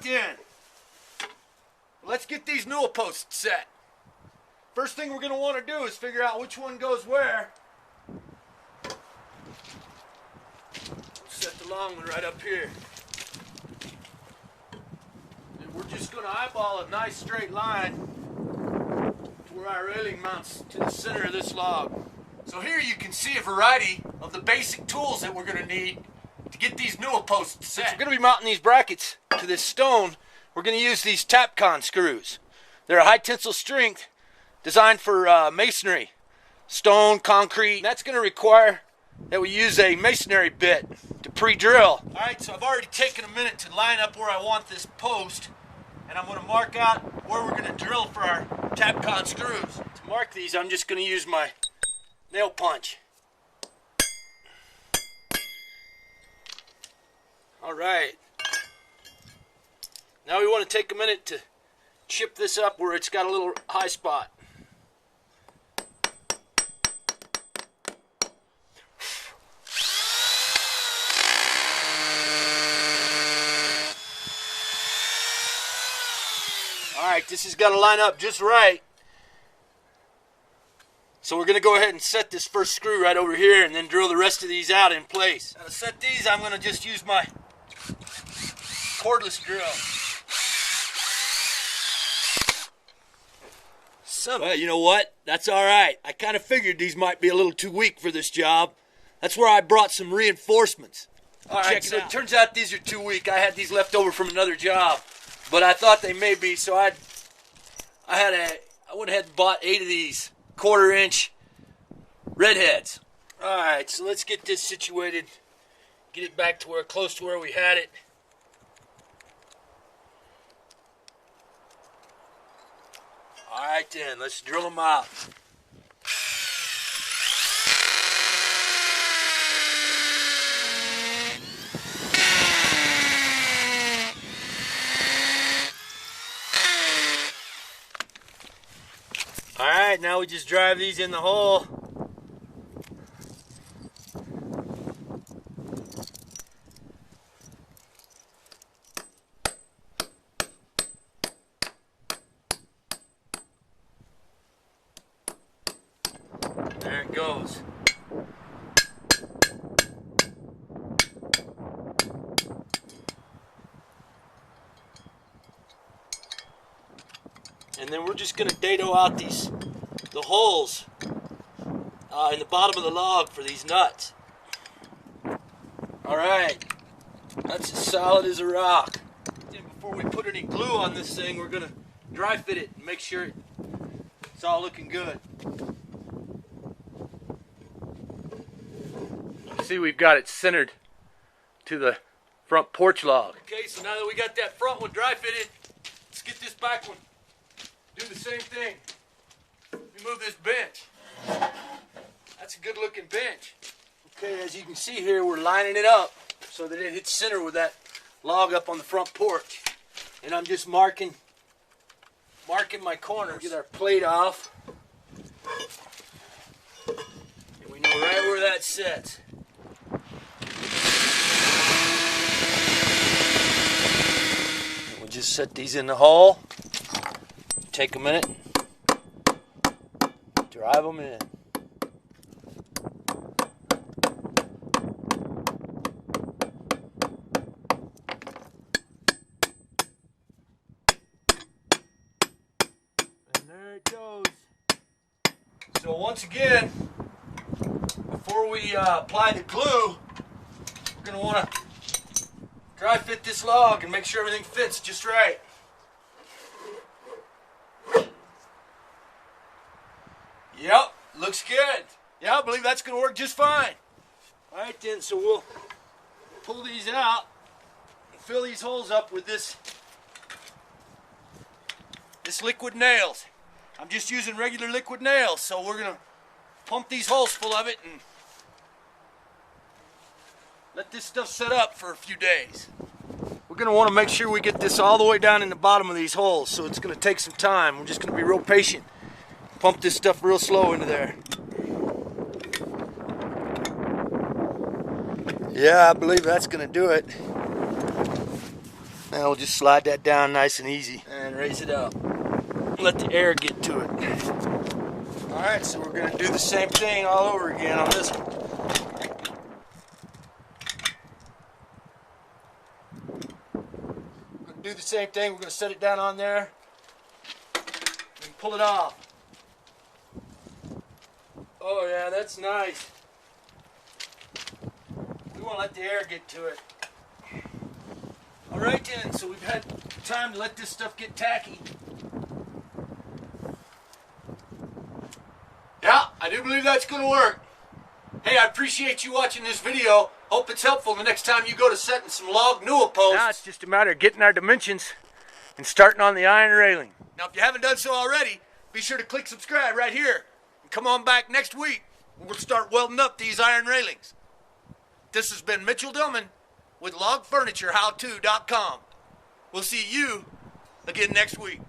then, let's get these Newel posts set. First thing we're going to want to do is figure out which one goes where. Set the long one right up here. And we're just going to eyeball a nice straight line to where our railing mounts to the center of this log. So here you can see a variety of the basic tools that we're going to need to get these Newel posts set. Since we're going to be mounting these brackets to this stone, we're going to use these Tapcon screws. They're a high tensile strength designed for masonry, stone, concrete. And that's going to require that we use a masonry bit to pre-drill. All right, so I've already taken a minute to line up where I want this post, and I'm going to mark out where we're going to drill for our Tapcon screws. To mark these, I'm just going to use my nail punch. All right. Now we want to take a minute to chip this up where it's got a little high spot. All right, this has got to line up just right. So we're going to go ahead and set this first screw right over here and then drill the rest of these out in place. Now to set these, I'm going to just use my cordless drill. Well, you know what? That's all right. I kind of figured these might be a little too weak for this job. That's where I brought some reinforcements. All right, so it turns out these are too weak. I had these left over from another job, but I thought they may be, so I went ahead and bought 8 of these 1/4-inch redheads. All right, so let's get this situated, get it back to close to where we had it. All right then, let's drill them out. All right, now we just drive these in the hole. There it goes. And then we're just going to dado out the holes in the bottom of the log for these nuts. All right, that's as solid as a rock. And before we put any glue on this thing, we're going to dry fit it and make sure it's all looking good. See, we've got it centered to the front porch log. Okay, so now that we got that front one dry fitted, let's get this back one. Do the same thing. Remove this bench. That's a good looking bench. Okay, as you can see here, we're lining it up so that it hits center with that log up on the front porch. And I'm just marking my corners. Get our plate off. And we know right where that sits. And we'll just set these in the hole. Take a minute, drive them in. And there it goes. So once again, before we apply the glue, we're going to want to dry fit this log and make sure everything fits just right. Yep, looks good. Yeah, I believe that's going to work just fine. All right then, so we'll pull these out and fill these holes up with this liquid nails. I'm just using regular liquid nails, so we're going to pump these holes full of it and let this stuff set up for a few days. We're going to want to make sure we get this all the way down in the bottom of these holes, so it's going to take some time. We're just going to be real patient. Pump this stuff real slow into there. Yeah, I believe that's going to do it. Now we'll just slide that down nice and easy and raise it up. Let the air get to it. Alright, so we're going to do the same thing all over again on this one. We're going to do the same thing. We're going to set it down on there and pull it off. Oh yeah, that's nice. We want to let the air get to it. Alright then, so we've had time to let this stuff get tacky. Yeah, I do believe that's going to work. Hey, I appreciate you watching this video. Hope it's helpful the next time you go to setting some log Newel posts. Now it's just a matter of getting our dimensions and starting on the iron railing. Now if you haven't done so already, be sure to click subscribe right here. And come on back next week when we'll start welding up these iron railings. This has been Mitchell Dillman with LogFurnitureHowTo.com. We'll see you again next week.